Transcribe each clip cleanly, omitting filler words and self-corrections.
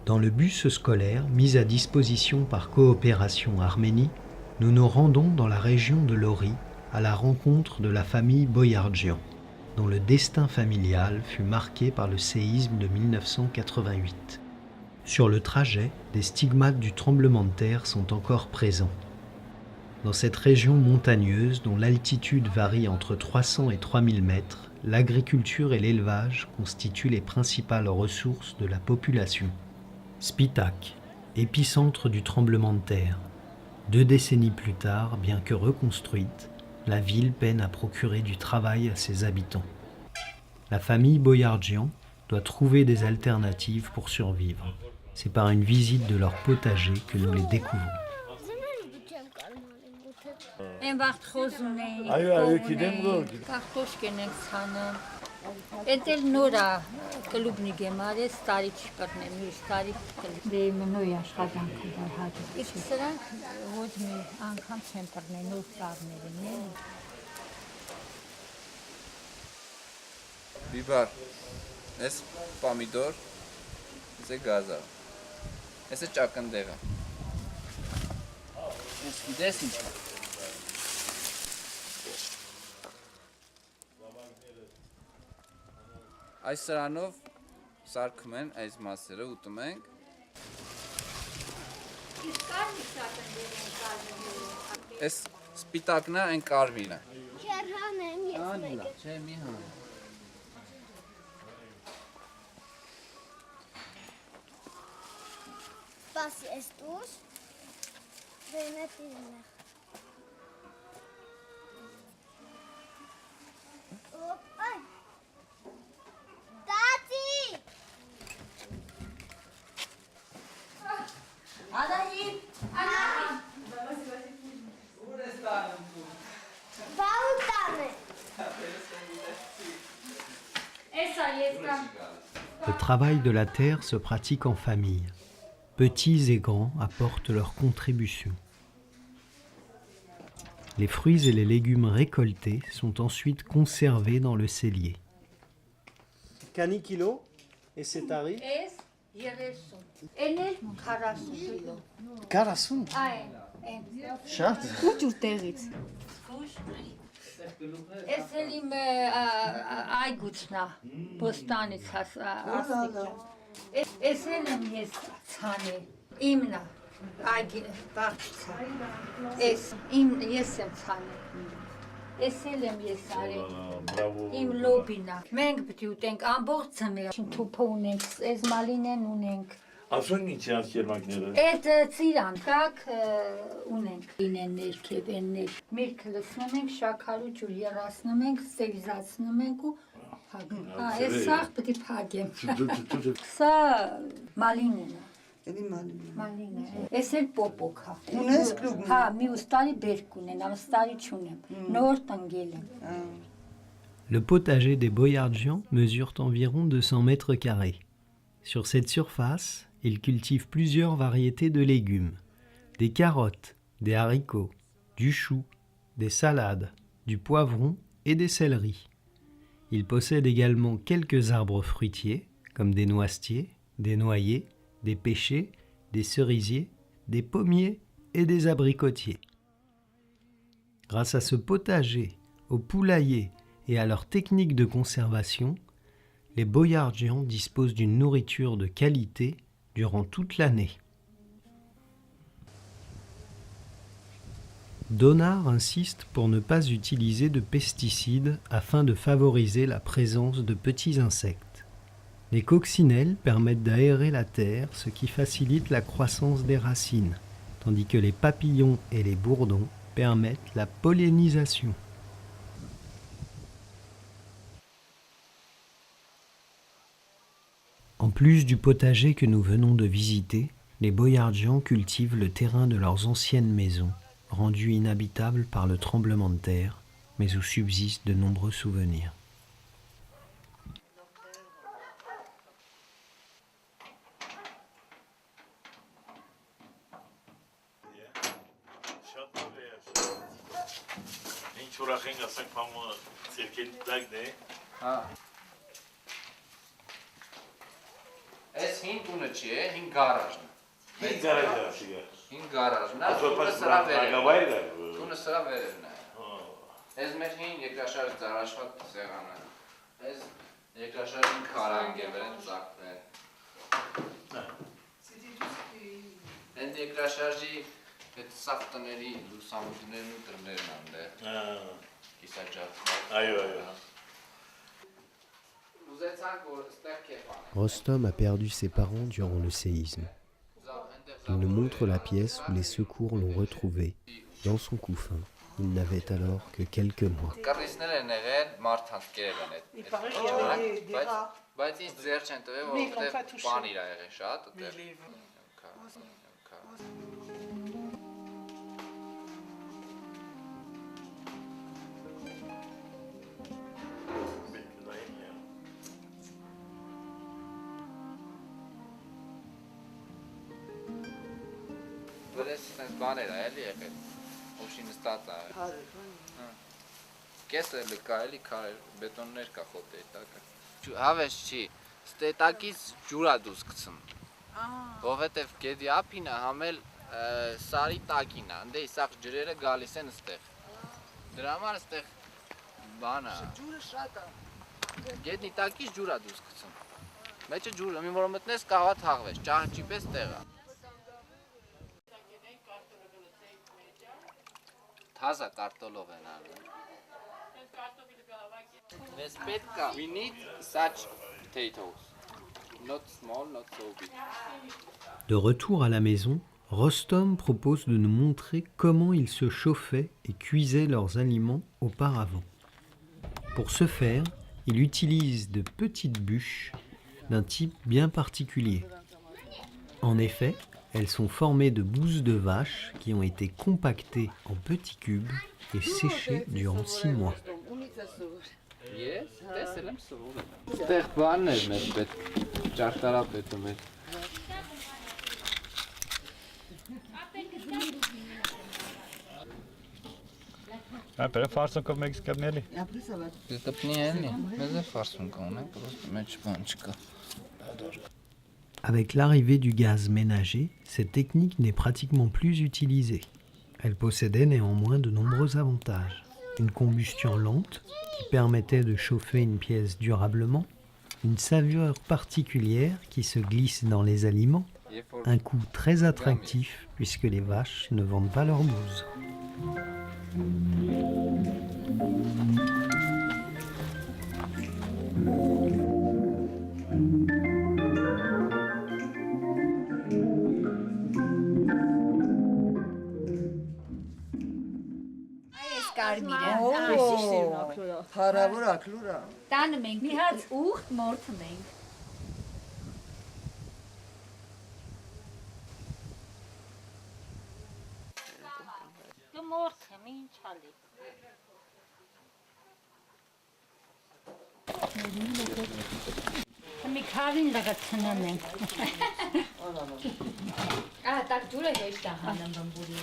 Dans le bus scolaire mis à disposition par Coopération Arménie, nous nous rendons dans la région de Lori à la rencontre de la famille Boyardjian, dont le destin familial fut marqué par le séisme de 1988. Sur le trajet, des stigmates du tremblement de terre sont encore présents. Dans cette région montagneuse dont l'altitude varie entre 300 et 3000 mètres, l'agriculture et l'élevage constituent les principales ressources de la population. Spitak, épicentre du tremblement de terre. 2 décennies plus tard, bien que reconstruite, la ville peine à procurer du travail à ses habitants. La famille Boyardjian doit trouver des alternatives pour survivre. C'est par une visite de leur potager que nous les découvrons. Biber, es pomidor, es gaza. Es çakındega. Es gidesin. Այս սրանով սարքում են այս մասերը, ուտում ենք։ Այս սպիտակն է, այն կարմիրը։ Չերհան եմ ես Անիլա, չէ, մի հան։ Պասի ես տուս, դենետ իրնեղ։ Այ, տատի! Ադայիմ, Ադայիմ։ Ուր ես տանում դու։ Բաուտան է։ Էսա ես կամ։ Le travail de la terre se pratique en famille. Petits et grands apportent leur contribution. Les fruits et les légumes récoltés sont ensuite conservés dans le cellier. Cani kilo et c'est tarif Էս 30։ Էներ 40 կիլո։ 40. Այն։ Շատ Ուր տեղից։ Էս էլ իմ այգուչնա, բոստանից ասիկա։ Էս էլ եմ ես ցանի, իմնա, այգի բաղչցա։ Էս ես եմ ցանի։ Էս էլ եմ ես արել։ Իմ լոբինա։ Մենք պետք է ուտենք ամբողջը մեր թուփ ունենք, էս մալինեն ունենք։ Ասուն ինչ է աշկերմակները։ Այդ ծիրան կակ ունենք, ինեն ներքև եններ, միրգ լցնում ենք, շաքարու ջուր երացնում ենք, ստերիզացնում ենք ու փակում։ Այս սաղ պետք է փակեմ։ Սա մալինեն է։ Էլի մալին։ Մալինը։ Էս էլ պոպոկ է։ Ունես կլուբ։ Հա, մյուս տարի բերք ունեն, ամստարի չունեմ։ Նոր տնգել եմ։ Le potager des Boyardjian mesure environ 200 mètres carrés. Sur cette surface, ils cultivent plusieurs variétés de légumes, des carottes, des haricots, du chou, des salades, du poivron et des céleris. Ils possèdent également quelques arbres fruitiers, comme des noisetiers, des noyers, des pêchers, des cerisiers, des pommiers et des abricotiers. Grâce à ce potager, au poulailler et à leur technique de conservation, les Boyardjian disposent d'une nourriture de qualité durant toute l'année. Donar insiste pour ne pas utiliser de pesticides afin de favoriser la présence de petits insectes. Les coccinelles permettent d'aérer la terre, ce qui facilite la croissance des racines, tandis que les papillons et les bourdons permettent la pollinisation. En plus du potager que nous venons de visiter, les Boyardjian cultivent le terrain de leurs anciennes maisons, rendues inhabitables par le tremblement de terre, mais où subsistent de nombreux souvenirs. Այս հին տունը չի է, հին գարաժն է։ Hին գարաժ աշիգա։ Հին գարաժն է, Ասոպես տունը սրա վերևն է։ նագավայր է։ Տունը սրա վերևն է։ Այս մեր հին երկրաշարժ ծառաշված սեղանը։ Այս երկրաշարժին քարանգ է վերեն ծաղկվել։ Այդ երկրաշարժի այդ սաղ տների լուսամուտներն ու տրներն անդե։ Կիսաջարդը։ Այո, այո։ Ուզեցանք որ ստեղ կեփան։ Rostom a perdu ses parents durant le séisme. Il nous montre la pièce où les secours l'ont retrouvé, dans son couffin. Il n'avait alors que quelques mois. Կռիզներ են եղել, մարդանց կերել են այդ։ Il paraît qu'il y avait des rats. Բայց ինձ ձեր չեն տվել, Mais ils l'ont pas որովհետև touché. բան իր ա եղել շատ, Mais ուտել։ les- Վրես sense բաներ ա էլի եղել։ Ոչի նստած ա։ Կեսը լկա էլի քարեր, բետոններ կա խոտերի տակը։ Հավես չի, ստետակից ջուր ա դուրս գցում։ Որովհետև գեդի ափին ա համել սարի տակին ա, ընդ իսախ ջրերը գալիս են ստեղ։ Դրա համար ստեղ բան ա։ Ջուրը շատ է։ Գեդի տակից ջուր ա դուրս գցում։ Մեջը ջուրը, մի որ մտնես կաղա թաղվես, ճահճի պես տեղ ա։ Թազա կարտոլով են անում։ Մեզ պետք է, we need such potatoes. Not small, not so big. De retour à la maison, Rostom propose de nous montrer comment ils se chauffaient et cuisaient leurs aliments auparavant. Pour ce faire, il utilise de petites bûches d'un type bien particulier. En effet, elles sont formées de bousses de vache qui ont été compactées en petits cubes et séchées durant 6 mois. Yes, տեսել եմ սովորել։ Ստեղ բանն էր մեզ պետք, ճարտարապետում էր։ Ապերը ֆարսոնկով մեկ սկաբնելի։ Դեպնի էլի, մեզ է ֆարսուն կոնենք, պրոստը մեջ բան չկա։ Avec l'arrivée du gaz ménager, cette technique n'est pratiquement plus utilisée. Elle possédait néanmoins de nombreux avantages. Une combustion lente qui permettait de chauffer une pièce durablement, une saveur particulière qui se glisse dans les aliments, un coût très attractif puisque les vaches ne vendent pas leur bouse. Այս կարմիրը։ Հարավոր ակլուր է։ Տանը մենք մի հատ ուխտ մորթում ենք։ Դու մորթեմ, ինչ ալի։ Մի քարին լղացնեն ենք։ Տակ ջուրը հեշտ է հանում բմբուրի։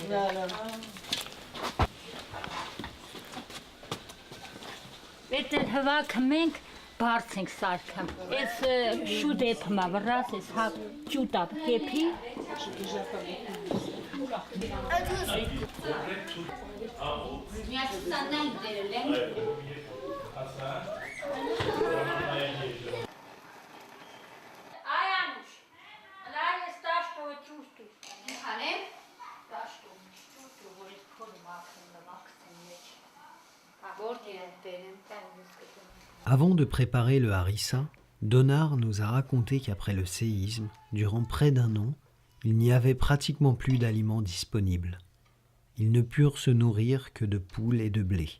Այդ հվաքը մենք բարձ ենք սարքում։ Այս շուտ էփմա վրաս, այս հապ ճուտա կեպի։ Միացաննան դերել են։ Ayanmış. Nerede taş koyuyordu? Hani? Taş koymuş. Böyle korum aklında baksın Avant de préparer le harissa, Donar nous a raconté qu'après le séisme, durant près d'un an, il n'y avait pratiquement plus d'aliments disponibles. Ils ne purent se nourrir que de poules et de blé.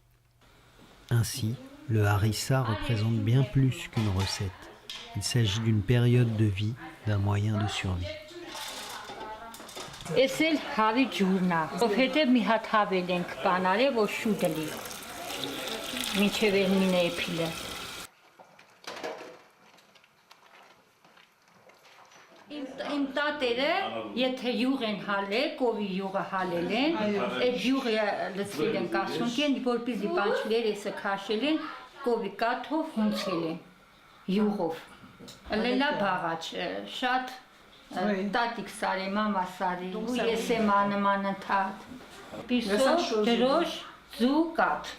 Ainsi, le harissa représente bien plus qu'une recette. Il s'agit d'une période de vie, d'un moyen de survie. Էս էլ հավի ջուրն է, ովհետև մի հատ հավել ենք բանարել, որ շուտ լի, մինչև ելմին է էփիլը։ Իմ տատերը, եթե յուղ են հալել, կովի յուղը հալել են, այդ յուղը լծվել են կասունքեն, որպեսզի պանչլեր էսը քաշել են, կովի կաթով հունցել են, յուղով։ Լելա բաղաչ, շատ տատիկ սարի, մամա սարի, ու ես եմ անման ընթադ։ Պիսով, դրոշ, զու, կատ։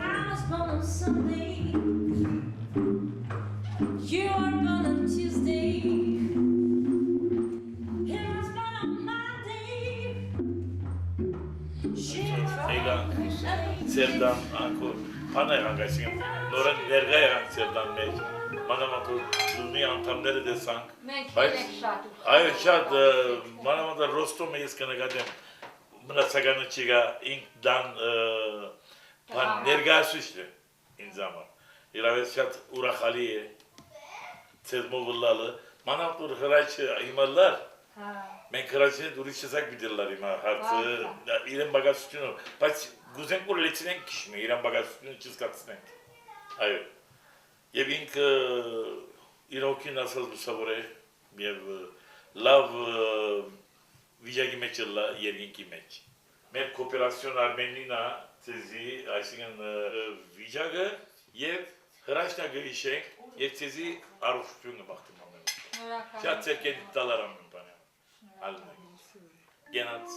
I was born on Sunday. You are born on Tuesday. He was born on Monday. She was born Egan, on Tuesday. Serdan, Anko, Pana hangaysın. Noran nergaya Serdan Bey. Manamatu dünya antamları desan. Մենք Բայց ելեք շատ ու այո շատ մանավանդ Ռոստոմը ես կնկատեմ մնացականը չկա ինք դան բան ներկայացուցիչ է ինձ համար իրավես շատ ուրախալի է ցերմովլալը մանավանդ որ հրաչը իմալար մենք հրաչին ուրիշ չեսակ բիդելլար հիմա հարցը իրեն բագասությունը բայց գուզենք որ լեցնենք քիշմը իրեն բագասությունը չզգացնենք այո եւ ինքը իրոքին ասած լուսավոր է եւ լավ վիճակի մեջ է երկինքի մեջ մեր կոոպերացիոն Արմենինա ցեզի այսինքն վիճակը եւ հրաշքնագը հիշենք եւ ցեզի առողջությունը մաղթում ամեն շատ ցերկեն դալարամ բանը ալնա գենաց